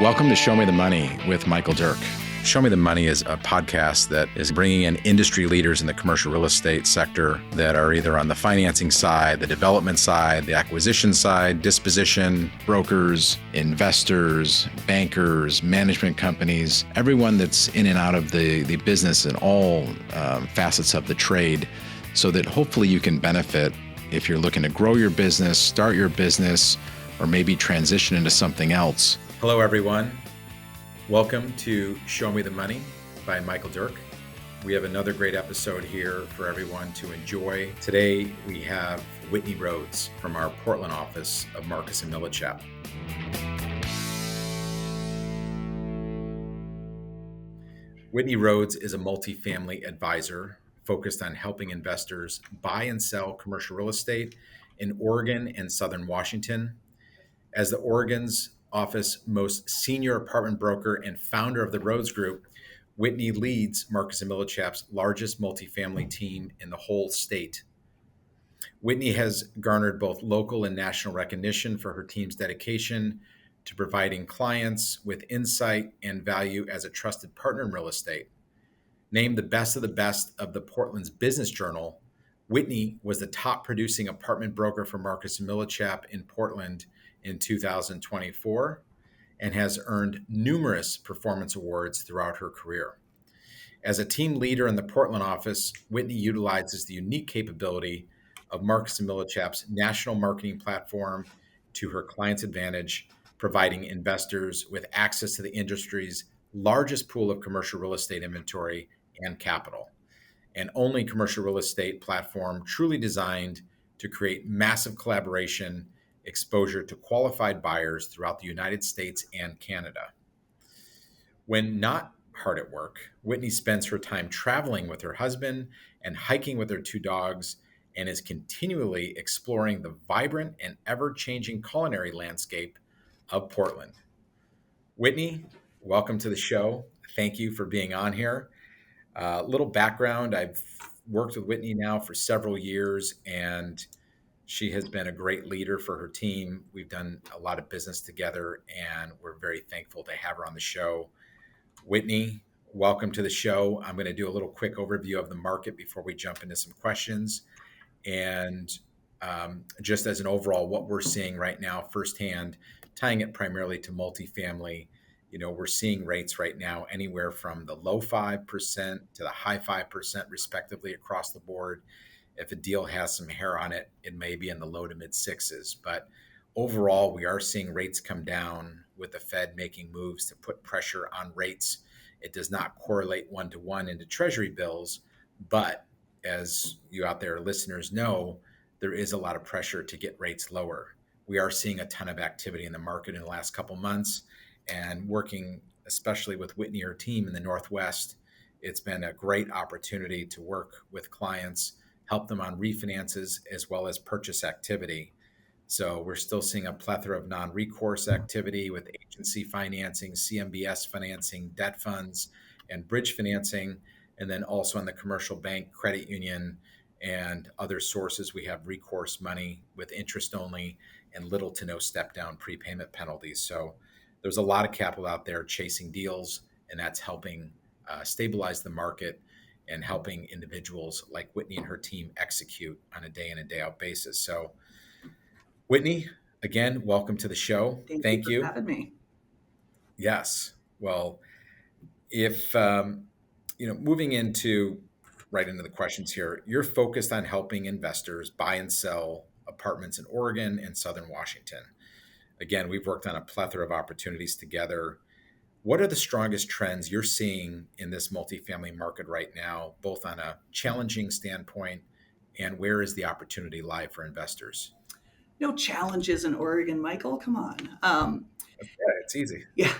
Welcome to Show Me the Money with Michael Dirk. Show Me the Money is a podcast that is bringing in industry leaders in the commercial real estate sector that are either on the financing side, the development side, the acquisition side, disposition, brokers, investors, bankers, management companies, everyone that's in and out of the business in all facets of the trade, so that hopefully you can benefit if you're looking to grow your business, start your business, or maybe transition into something else. Hello, everyone. Welcome to Show Me the Money by Michael Dirk. We have another great episode here for everyone to enjoy. Today, we have Whitney Rhoades from our Portland office of Marcus Millichap. Whitney Rhoades is a multifamily advisor focused on helping investors buy and sell commercial real estate in Oregon and Southern Washington. As the Oregon's office most senior apartment broker and founder of the Rhoades Group, Whitney leads Marcus Millichap's largest multifamily team in the whole state. Whitney has garnered both local and national recognition for her team's dedication to providing clients with insight and value as a trusted partner in real estate. Named the best of the Portland's Business Journal, Whitney was the top producing apartment broker for Marcus Millichap in Portland in 2024 and has earned numerous performance awards throughout her career. As a team leader in the Portland office, Whitney utilizes the unique capability of Marcus Millichap's national marketing platform to her clients' advantage, providing investors with access to the industry's largest pool of commercial real estate inventory and capital, and only commercial real estate platform truly designed to create massive collaboration, exposure to qualified buyers throughout the United States and Canada. When not hard at work, Whitney spends her time traveling with her husband and hiking with her two dogs, and is continually exploring the vibrant and ever-changing culinary landscape of Portland. Whitney, welcome to the show. Thank you for being on here. Little background, I've worked with Whitney now for several years, and she has been a great leader for her team. We've done a lot of business together, and we're very thankful to have her on the show. Whitney, welcome to the show. I'm going to do a little quick overview of the market before we jump into some questions. And just as an overall, what we're seeing right now firsthand, tying it primarily to multifamily, we're seeing rates right now anywhere from the low 5% to the high 5% respectively across the board. If a deal has some hair on it, it may be in the low to mid sixes. But overall, we are seeing rates come down with the Fed making moves to put pressure on rates. It does not correlate one-to-one into Treasury bills, but as you out there listeners know, there is a lot of pressure to get rates lower. We are seeing a ton of activity in the market in the last couple months, and working especially with Whitney, her team in the Northwest, it's been a great opportunity to work with clients, help them on refinances as well as purchase activity. So we're still seeing a plethora of non-recourse activity with agency financing, CMBS financing, debt funds, and bridge financing. And then also on the commercial bank, credit union, and other sources, we have recourse money with interest only and little to no step down prepayment penalties. So there's a lot of capital out there chasing deals, and that's helping stabilize the market and helping individuals like Whitney and her team execute on a day in and day out basis. So Whitney, again, welcome to the show. Thank you for having me. Yes. Well, if, moving right into the questions here, you're focused on helping investors buy and sell apartments in Oregon and Southern Washington. Again, we've worked on a plethora of opportunities together. What are the strongest trends you're seeing in this multifamily market right now, both on a challenging standpoint, and where is the opportunity lie for investors? No challenges in Oregon, Michael. Come on. It's easy. Yeah.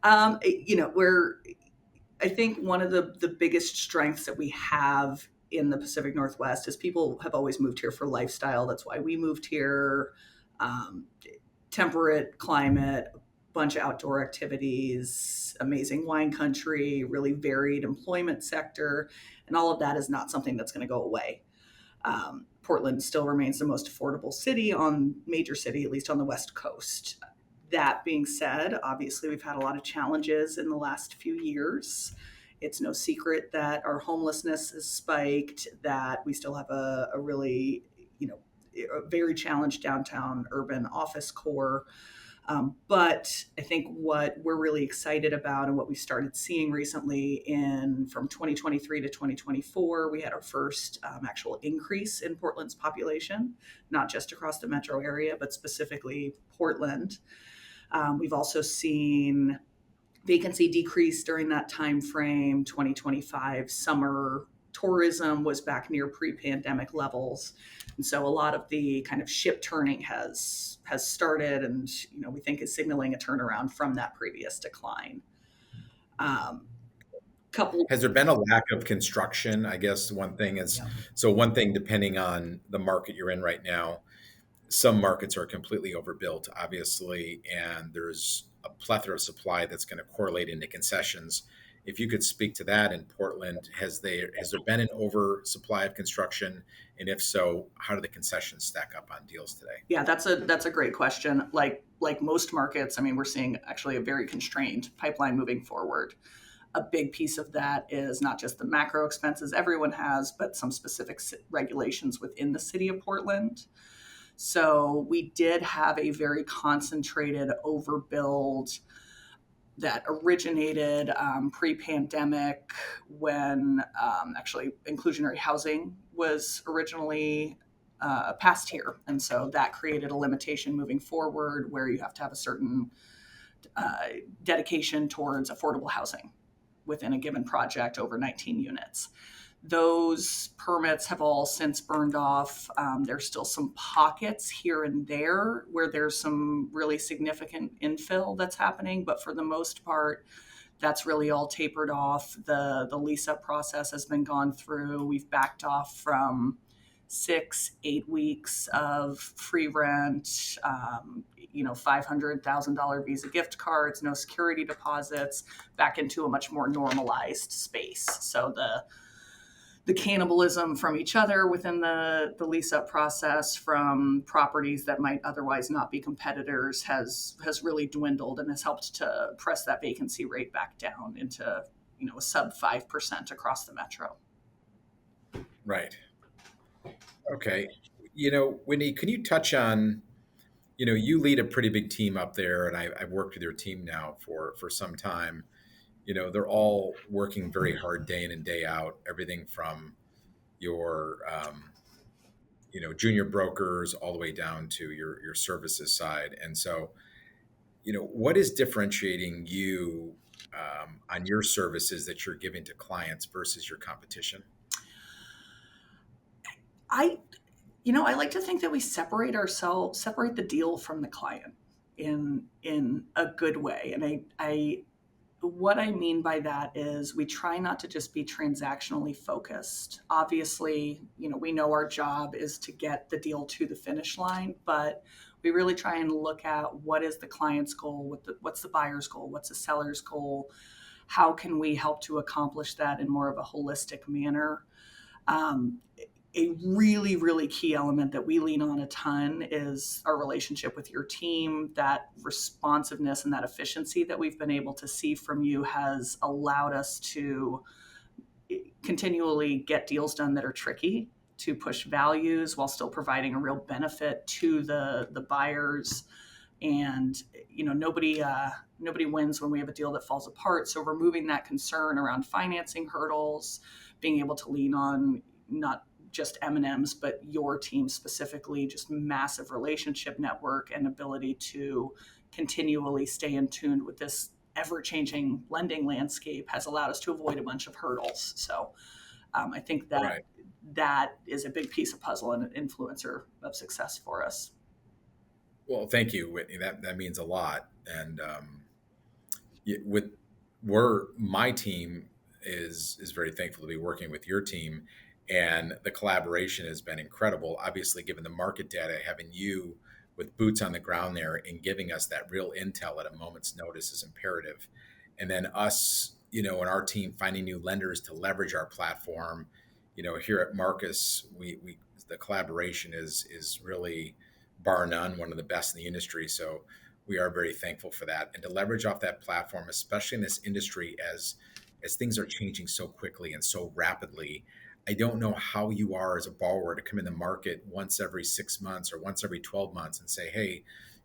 I think one of the biggest strengths that we have in the Pacific Northwest is people have always moved here for lifestyle. That's why we moved here. Temperate climate, bunch of outdoor activities, amazing wine country, really varied employment sector, and all of that is not something that's going to go away. Portland still remains the most affordable major city, at least on the West Coast. That being said, obviously, we've had a lot of challenges in the last few years. It's no secret that our homelessness has spiked, that we still have a really, you know, a very challenged downtown urban office core. But I think what we're really excited about and what we started seeing recently in from 2023 to 2024, we had our first actual increase in Portland's population, not just across the metro area, but specifically Portland. We've also seen vacancy decrease during that time frame. 2025 summer tourism was back near pre-pandemic levels, and so a lot of the kind of ship turning has started, and we think is signaling a turnaround from that previous decline. Um, couple, Has there been a lack of construction? I guess one thing is, yeah, so one thing, depending on the market you're in right now, some markets are completely overbuilt, obviously, and there's a plethora of supply that's going to correlate into concessions. If you could speak to that in Portland, has there been an oversupply of construction? And if so, how do the concessions stack up on deals today? yeah, that's a great question. Like most markets, I mean, we're seeing actually a very constrained pipeline moving forward. A big piece of that is not just the macro expenses everyone has, but some specific regulations within the city of Portland. So we did have a very concentrated overbuild that originated pre-pandemic when actually inclusionary housing was originally passed here. And so that created a limitation moving forward where you have to have a certain uh, dedication towards affordable housing within a given project over 19 units. Those permits have all since burned off. There's still some pockets here and there where there's some really significant infill that's happening, but for the most part, that's really all tapered off. The lease up process has been gone through. We've backed off from 6, 8 weeks of free rent, $500,000 Visa gift cards, no security deposits, back into a much more normalized space. So the cannibalism from each other within the lease up process from properties that might otherwise not be competitors has really dwindled and has helped to press that vacancy rate back down into a sub 5% across the metro. Right. Okay. Whitney, can you touch on, you lead a pretty big team up there, and I've worked with your team now for some time. They're all working very hard day in and day out, everything from your, junior brokers all the way down to your services side. And so, what is differentiating you on your services that you're giving to clients versus your competition? I like to think that we separate the deal from the client in a good way. And I what I mean by that is we try not to just be transactionally focused. Obviously, we know our job is to get the deal to the finish line, but we really try and look at what is the client's goal, what's the buyer's goal, what's the seller's goal, how can we help to accomplish that in more of a holistic manner. Um, a really, really key element that we lean on a ton is our relationship with your team. That responsiveness and that efficiency that we've been able to see from you has allowed us to continually get deals done that are tricky, to push values while still providing a real benefit to the buyers. And nobody wins when we have a deal that falls apart. So removing that concern around financing hurdles, being able to lean on not just M&Ms, but your team specifically, just massive relationship network and ability to continually stay in tune with this ever-changing lending landscape has allowed us to avoid a bunch of hurdles. So I think that Right. that is a big piece of puzzle and an influencer of success for us. Well, thank you, Whitney. That means a lot. And with where my team is very thankful to be working with your team, and the collaboration has been incredible. Obviously, given the market data, having you with boots on the ground there and giving us that real intel at a moment's notice is imperative. And then us, and our team finding new lenders to leverage our platform. Here at Marcus, we the collaboration is really bar none one of the best in the industry. So we are very thankful for that. And to leverage off that platform, especially in this industry, as things are changing so quickly and so rapidly, I don't know how you are as a borrower to come in the market once every 6 months or once every 12 months and say, hey,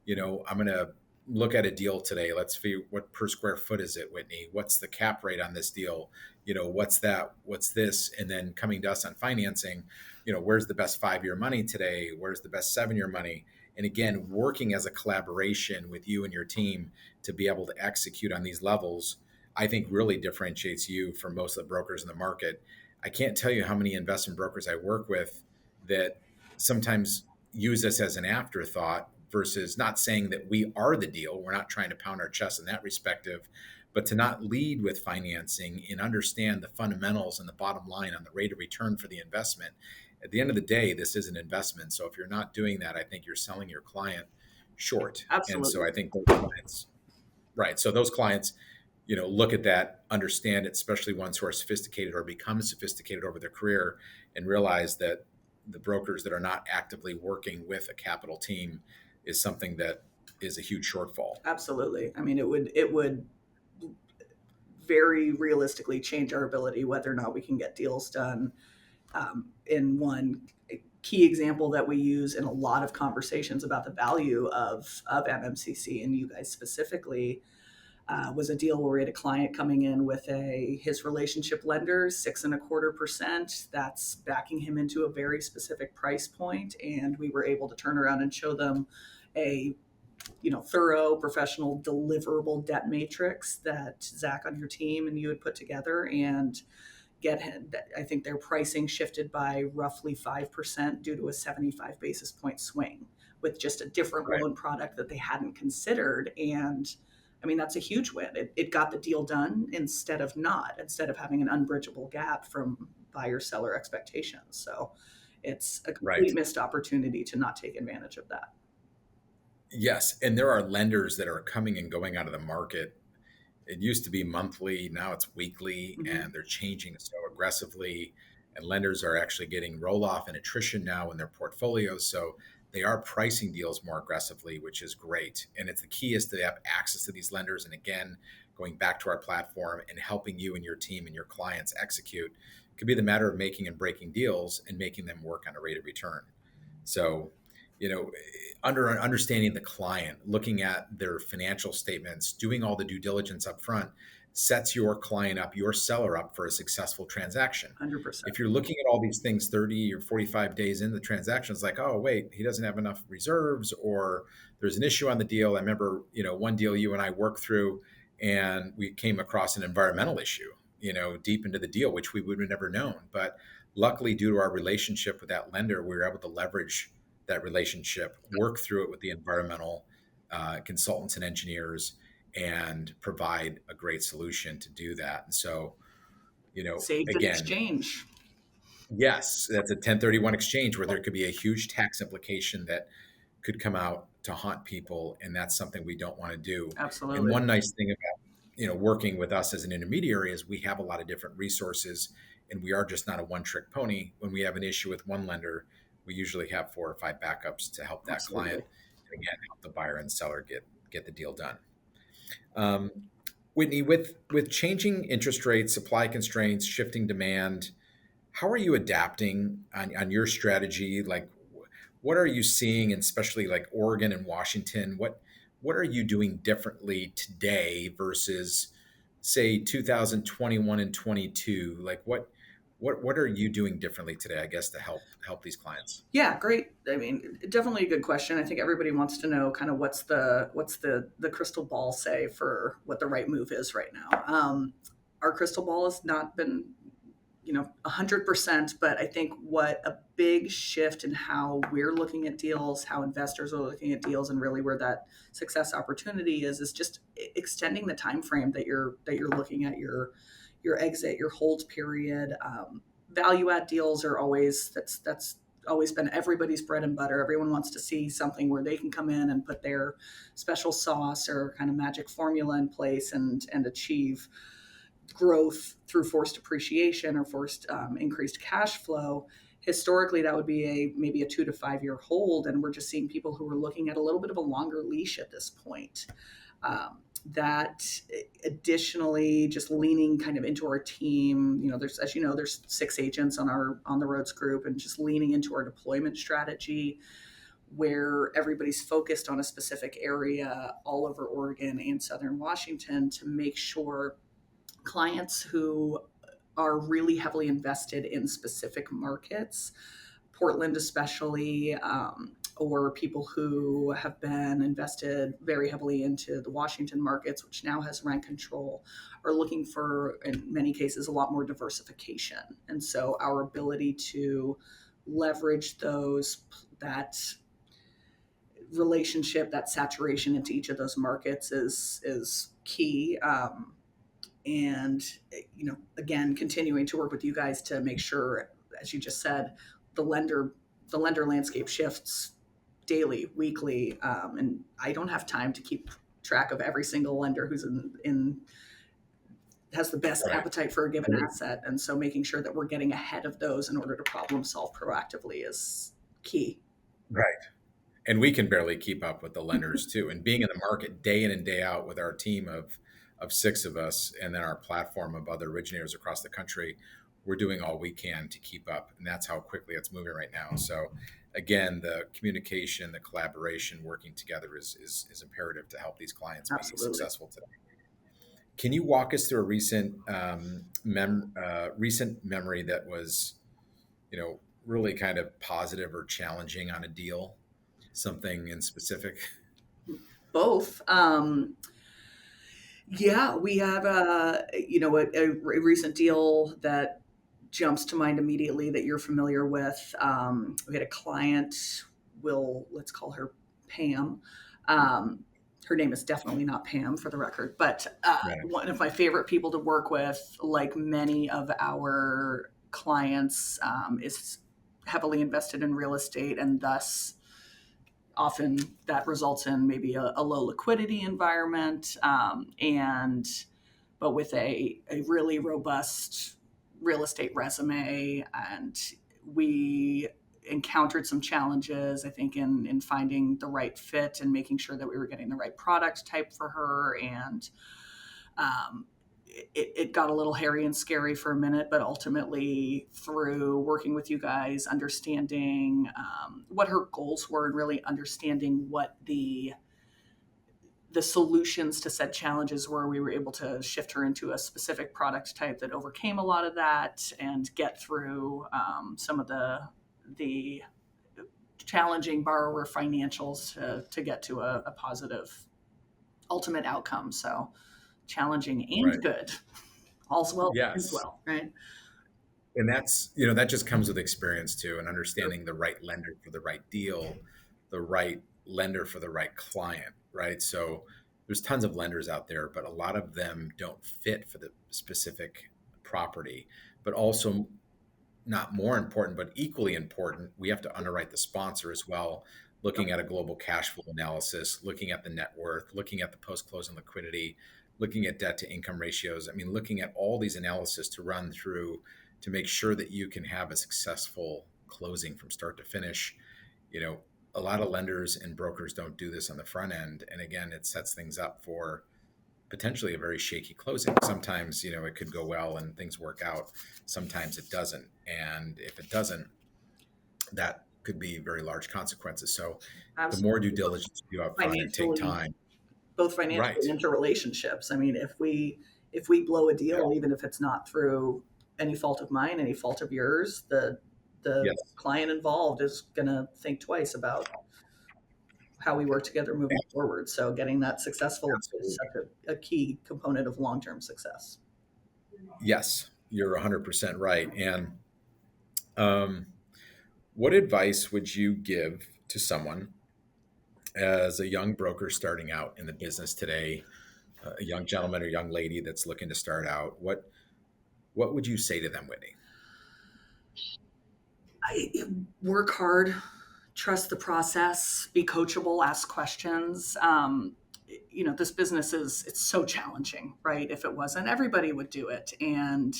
I'm going to look at a deal today. Let's see, what per square foot is it, Whitney? What's the cap rate on this deal? What's that? What's this? And then coming to us on financing, where's the best 5-year money today? Where's the best 7-year money? And again, working as a collaboration with you and your team to be able to execute on these levels, I think really differentiates you from most of the brokers in the market. I can't tell you how many investment brokers I work with that sometimes use this as an afterthought versus not saying that we are the deal. We're not trying to pound our chest in that respective, but to not lead with financing and understand the fundamentals and the bottom line on the rate of return for the investment. At the end of the day, this is an investment. So if you're not doing that, I think you're selling your client short. And so Absolutely. I think those clients, right. So those clients, look at that, understand it, especially ones who are sophisticated or become sophisticated over their career, and realize that the brokers that are not actively working with a capital team is something that is a huge shortfall. Absolutely. I mean, it would very realistically change our ability whether or not we can get deals done. In one key example that we use in a lot of conversations about the value of MMCC, and you guys specifically, was a deal where we had a client coming in with his relationship lender, 6.25%. That's backing him into a very specific price point, and we were able to turn around and show them a thorough, professional, deliverable debt matrix that Zach on your team and you had put together, and I think their pricing shifted by roughly 5% due to a 75 basis point swing with just a different Right. loan product that they hadn't considered. And I mean, that's a huge win. It got the deal done instead of having an unbridgeable gap from buyer seller expectations. So it's a Right. complete missed opportunity to not take advantage of that. Yes. And there are lenders that are coming and going out of the market. It used to be monthly, now it's weekly, Mm-hmm. and they're changing so aggressively. And lenders are actually getting roll off and attrition now in their portfolios. So they are pricing deals more aggressively, which is great. And it's the key is to have access to these lenders. And again, going back to our platform and helping you and your team and your clients execute could be the matter of making and breaking deals and making them work on a rate of return. So, you know, understanding the client, looking at their financial statements, doing all the due diligence up front sets your client up, your seller up for a successful transaction. 100%. If you're looking at all these things 30 or 45 days into the transaction, it's like, oh, wait, he doesn't have enough reserves or there's an issue on the deal. I remember, one deal you and I worked through and we came across an environmental issue, deep into the deal, which we would have never known. But luckily, due to our relationship with that lender, we were able to leverage that relationship, work through it with the environmental consultants and engineers, and provide a great solution to do that. And so, Saved in again, exchange. yes, that's a 1031 exchange where there could be a huge tax implication that could come out to haunt people, and that's something we don't want to do. And Absolutely. one nice thing about working with us as an intermediary is we have a lot of different resources, and we are just not a one-trick pony. When we have an issue with one lender, we usually have 4 or 5 backups to help that client, Absolutely. and again help the buyer and seller get the deal done. Um, Whitney, with changing interest rates, supply constraints, shifting demand, how are you adapting on your strategy? Like, what are you seeing, and especially like Oregon and Washington? What are you doing differently today versus, say, 2021 and 22? Like, what are you doing differently today? I guess to help these clients. Yeah, great. I mean, definitely a good question. I think everybody wants to know kind of what's the crystal ball say for what the right move is right now. Our crystal ball has not been 100%, but I think what a big shift in how we're looking at deals, how investors are looking at deals, and really where that success opportunity is just extending the time frame that you're looking at your exit, your hold period. Value add deals are always that's always been everybody's bread and butter. Everyone wants to see something where they can come in and put their special sauce or kind of magic formula in place and achieve growth through forced appreciation or forced increased cash flow. historically that would be maybe a 2 to 5 year hold, and we're just seeing people who are looking at a little bit of a longer leash at this point. That additionally, just leaning kind of into our team, there's, as you know, there's 6 agents on the Rhoades Group, and just leaning into our deployment strategy where everybody's focused on a specific area all over Oregon and Southern Washington to make sure clients who are really heavily invested in specific markets, Portland especially, or people who have been invested very heavily into the Washington markets, which now has rent control, are looking for, in many cases, a lot more diversification. And so our ability to leverage that relationship, that saturation into each of those markets is key. And again, continuing to work with you guys to make sure, as you just said, the lender landscape shifts daily, weekly, and I don't have time to keep track of every single lender who's in has the best Right. appetite for a given asset. And so making sure that we're getting ahead of those in order to problem solve proactively is key. Right. And we can barely keep up with the lenders too. And being in the market day in and day out with our team of 6 of us, and then our platform of other originators across the country, we're doing all we can to keep up. And that's how quickly it's moving right now. So again, the communication, the collaboration, working together is imperative to help these clients be Absolutely. successful today. Can you walk us through a recent memory that was, really kind of positive or challenging on a deal? Something in specific? Both. Yeah, we have a recent deal that jumps to mind immediately that you're familiar with. We had a client, let's call her Pam. Her name is definitely not Pam, for the record, but Right. one of my favorite people to work with, like many of our clients, is heavily invested in real estate, and thus often that results in maybe a low liquidity environment, but with a really robust real estate resume. And we encountered some challenges, I think, in finding the right fit and making sure that we were getting the right product type for her. And it got a little hairy and scary for a minute, but ultimately, through working with you guys, understanding what her goals were, and really understanding what the solutions to said challenges were, we were able to shift her into a specific product type that overcame a lot of that and get through some of the challenging borrower financials to get to a positive ultimate outcome. So challenging and Right. good. All's well that ends Yes. well, right? And that's, that just comes with experience too, and understanding the right lender for the right deal, the right lender for the right client, right? So there's tons of lenders out there, but a lot of them don't fit for the specific property. But also, not more important, but equally important, we have to underwrite the sponsor as well, looking at a global cash flow analysis, looking at the net worth, looking at the post-closing liquidity, looking at debt to income ratios. I mean, looking at all these analysis to run through to make sure that you can have a successful closing from start to finish. You know, a lot of lenders and brokers don't do this on the front end. And again, it sets things up for potentially a very shaky closing. Sometimes, it could go well and things work out. Sometimes it doesn't. And if it doesn't, that could be very large consequences. So the more due Absolutely. diligence you do up front and take Financially, time. both financially Right. and into relationships. I mean, if we blow a Yeah. deal, even if it's not through any fault of mine, any fault of yours, the Yes. client involved is going to think twice about how we work together moving forward. So getting that successful is Absolutely. such a key component of long-term success. Yes. You're 100% right. And um, what advice would you give to someone as a young broker starting out in the business today, a young gentleman or young lady that's looking to start out? What would you say to them, Whitney? I work hard, trust the process, be coachable, ask questions. This business it's so challenging, right? If it wasn't, everybody would do it. And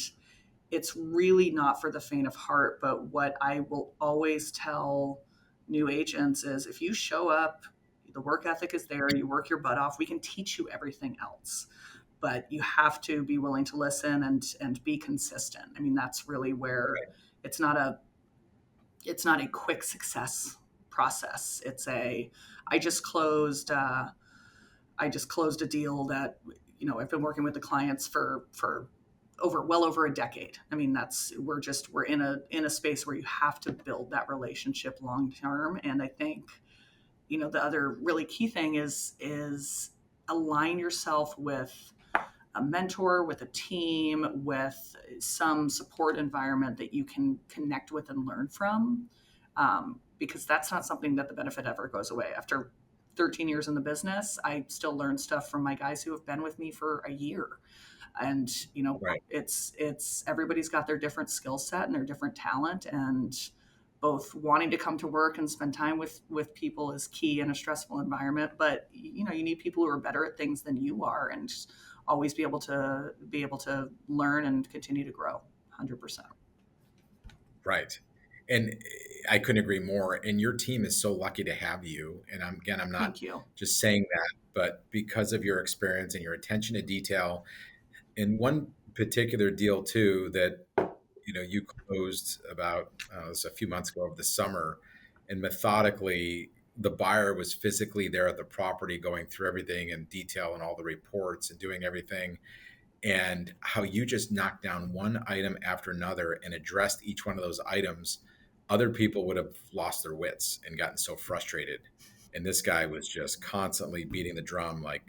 it's really not for the faint of heart. But what I will always tell new agents is, if you show up, the work ethic is there, you work your butt off, we can teach you everything else. But you have to be willing to listen and be consistent. I mean, that's really where it's not a it's not a quick success process. It's a I just closed I just closed a deal that, I've been working with the clients for over a decade. I mean, we're in a space where you have to build that relationship long term. And I think, the other really key thing is align yourself with a mentor, with a team, with some support environment that you can connect with and learn from. Because that's not something that the benefit ever goes away. After 13 years in the business, I still learn stuff from my guys who have been with me for a year. And, Right. it's everybody's got their different skill set and their different talent, and both wanting to come to work and spend time with people is key in a stressful environment. But, you need people who are better at things than you are, and always be able to learn and continue to grow 100%. Right. And I couldn't agree more. And your team is so lucky to have you. And I'm not Thank you. just saying that, but because of your experience and your attention to detail. In one particular deal too, that you closed about it was a few months ago over the summer, and methodically the buyer was physically there at the property, going through everything in detail and all the reports and doing everything, and how you just knocked down one item after another and addressed each one of those items. Other people would have lost their wits and gotten so frustrated. And this guy was just constantly beating the drum, like,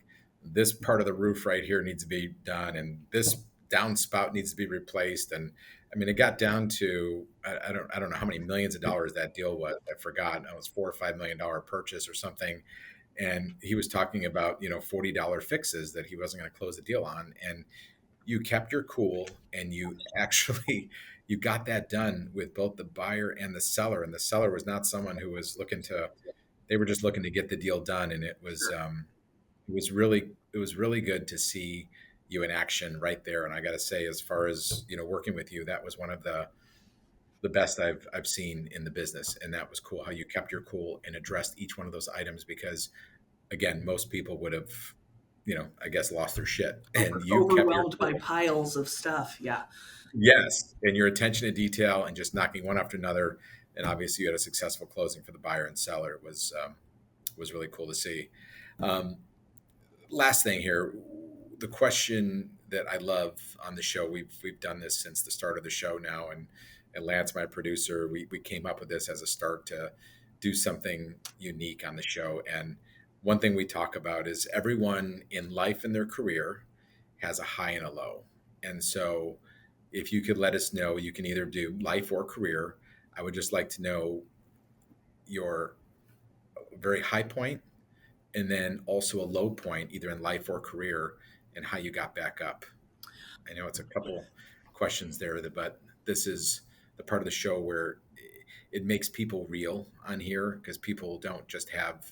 this part of the roof right here needs to be done, and this downspout needs to be replaced. And I mean, it got down to, I don't know how many millions of dollars that deal was. I forgot. It was $4 or $5 million purchase or something. And he was talking about, $40 fixes that he wasn't going to close the deal on. And you kept your cool, and you actually you got that done with both the buyer and the seller. And the seller was not someone who was looking to, they were just looking to get the deal done. And it was really good to see you in action right there. And I got to say, as far as working with you, that was one of the best I've seen in the business. And that was cool how you kept your cool and addressed each one of those items, because again, most people would have, I guess, lost their shit, and you kept your Overwhelmed by cool. piles of stuff. Yeah. Yes, and your attention to detail and just knocking one after another. And obviously, you had a successful closing for the buyer and seller. It was really cool to see. Um, Last thing here, the question that I love on the show. We've done this since the start of the show now, and Lance, my producer, we came up with this as a start to do something unique on the show. And one thing we talk about is everyone in life and their career has a high and a low. And so if you could let us know, you can either do life or career. I would just like to know your very high point, and then also a low point, either in life or career, and how you got back up. I know it's a couple questions there, but this is the part of the show where it makes people real on here, because people don't just have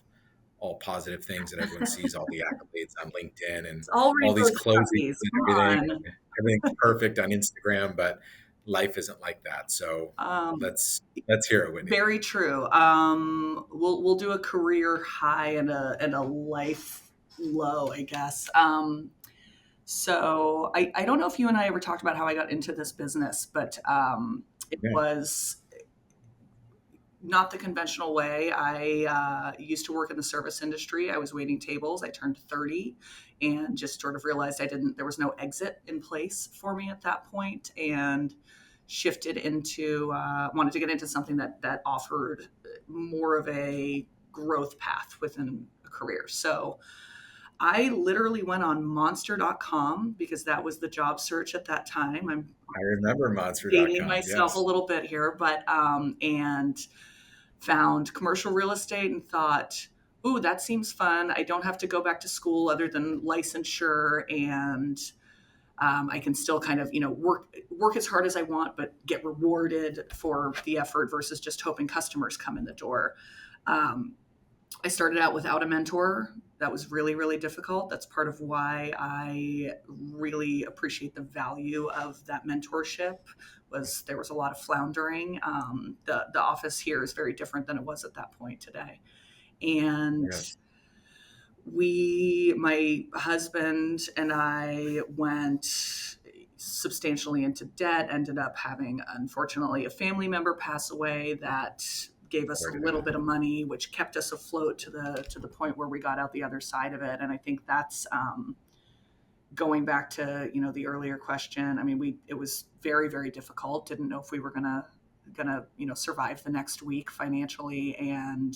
all positive things that everyone sees, all the accolades on LinkedIn and It's all all these rose closings puppies. and Come everything. on. Everything's perfect on Instagram, but life isn't like that. So Um, let's hear it, Whitney. Very true. We'll do a career high and a life low, I guess. So I don't know if you and I ever talked about how I got into this business, but it Yeah. was not the conventional way. I used to work in the service industry. I was waiting tables. I turned 30 and just sort of realized there was no exit in place for me at that point, and shifted into, wanted to get into something that offered more of a growth path within a career. So I literally went on monster.com because that was the job search at that time. I'm I remember dating monster.com. myself a Yes. little bit here, but and found commercial real estate and thought, ooh, that seems fun. I don't have to go back to school other than licensure, and I can still kind of, work as hard as I want, but get rewarded for the effort versus just hoping customers come in the door. Um, I started out without a mentor. That was really, really difficult. That's part of why I really appreciate the value of that mentorship. Was there was a lot of floundering. The office here is very different than it was at that point today, and Yes. my husband and I went substantially into debt, ended up having, unfortunately, a family member pass away that gave us a Sorry to hear little that. bit of money, which kept us afloat to the point where we got out the other side of it. And I think that's going back to, the earlier question. I mean, it was very, very difficult. Didn't know if we were gonna survive the next week financially, and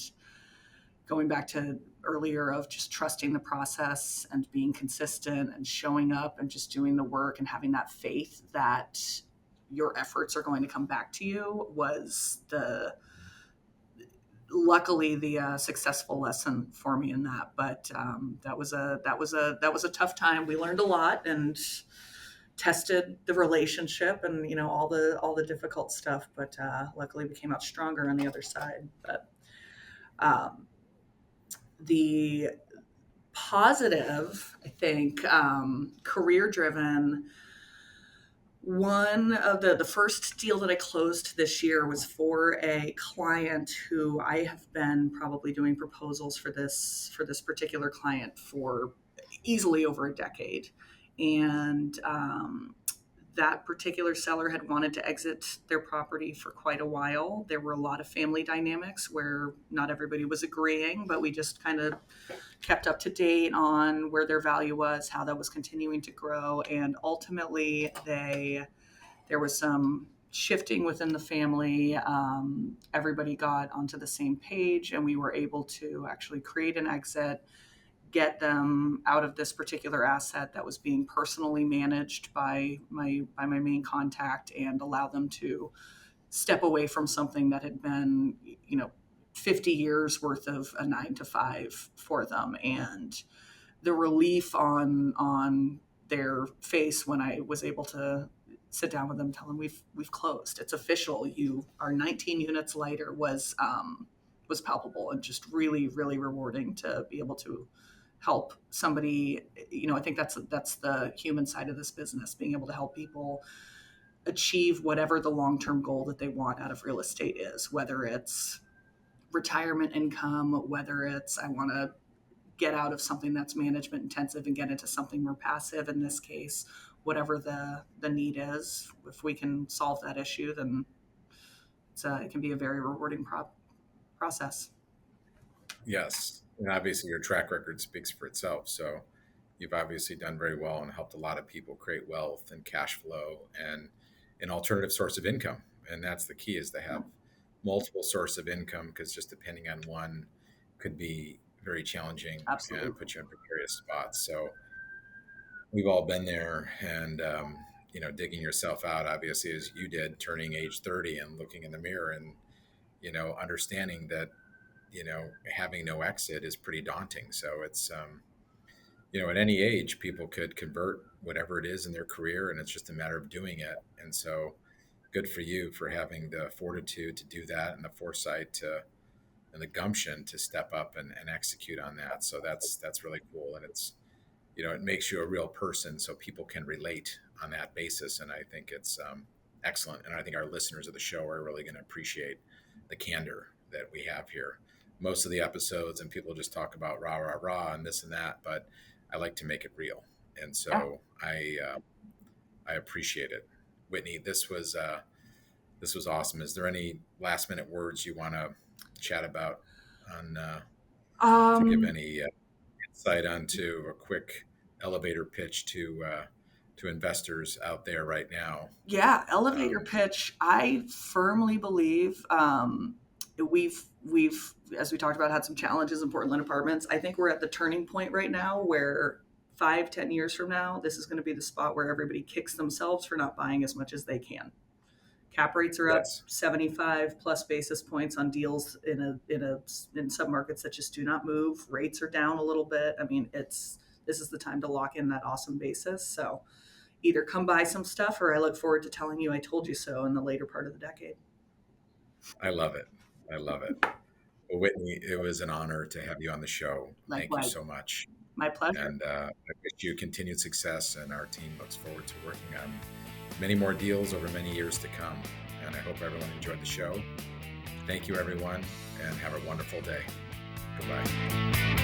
going back to earlier of just trusting the process and being consistent and showing up and just doing the work and having that faith that your efforts are going to come back to you was the luckily the successful lesson for me in that. But that was a tough time. We learned a lot and tested the relationship and all the difficult stuff, but luckily we came out stronger on the other side. But um, the positive, I think, career driven. One of the first deal that I closed this year was for a client who I have been probably doing proposals for this particular client for easily over a decade, and that particular seller had wanted to exit their property for quite a while. There were a lot of family dynamics where not everybody was agreeing, but we just kind of kept up to date on where their value was, how that was continuing to grow, and ultimately there was some shifting within the family. Everybody got onto the same page, and we were able to actually create an exit, get them out of this particular asset that was being personally managed by my main contact, and allow them to step away from something that had been 50 years worth of a 9 to 5 for them. And the relief on their face when I was able to sit down with them, tell them we've closed, it's official, you are 19 units lighter, was palpable and just really, really rewarding to be able to help somebody. I think that's the human side of this business, being able to help people achieve whatever the long-term goal that they want out of real estate is, whether it's retirement income, whether it's I want to get out of something that's management intensive and get into something more passive. In this case, whatever the need is, if we can solve that issue, then it can be a very rewarding process. Yes. And obviously, your track record speaks for itself. So you've obviously done very well and helped a lot of people create wealth and cash flow and an alternative source of income. And that's the key, is to have multiple source of income, because just depending on one could be very challenging and Absolutely. put you in precarious spots. So we've all been there, and digging yourself out, obviously, as you did, turning age 30 and looking in the mirror and understanding that having no exit is pretty daunting. So it's at any age, people could convert whatever it is in their career, and it's just a matter of doing it. And so good for you for having the fortitude to do that, and the foresight to and the gumption to step up and execute on that. So that's really cool. And it's it makes you a real person, so people can relate on that basis. And I think it's excellent. And I think our listeners of the show are really going to appreciate the candor that we have here. Most of the episodes, and people just talk about rah rah rah and this and that, but I like to make it real. And Yeah. so I appreciate it. Whitney, this was awesome. Is there any last minute words you want to chat about on to give Um, any insight onto a quick elevator pitch to investors out there right now? yeah, elevator Um, pitch. I firmly believe we've as we talked about, had some challenges in Portland apartments. I think we're at the turning point right now where 5, 10 years from now, this is going to be the spot where everybody kicks themselves for not buying as much as they can. Cap rates are up yes, 75 plus basis points on deals in some markets that just do not move. Rates are down a little bit. I mean, this is the time to lock in that awesome basis. So either come buy some stuff, or I look forward to telling you I told you so in the later part of the decade. I love it. I love it. Well, Whitney, it was an honor to have you on the show. Thank you Likewise, so much. my pleasure. And I wish you continued success, and our team looks forward to working on many more deals over many years to come. And I hope everyone enjoyed the show. Thank you, everyone, and have a wonderful day. Goodbye.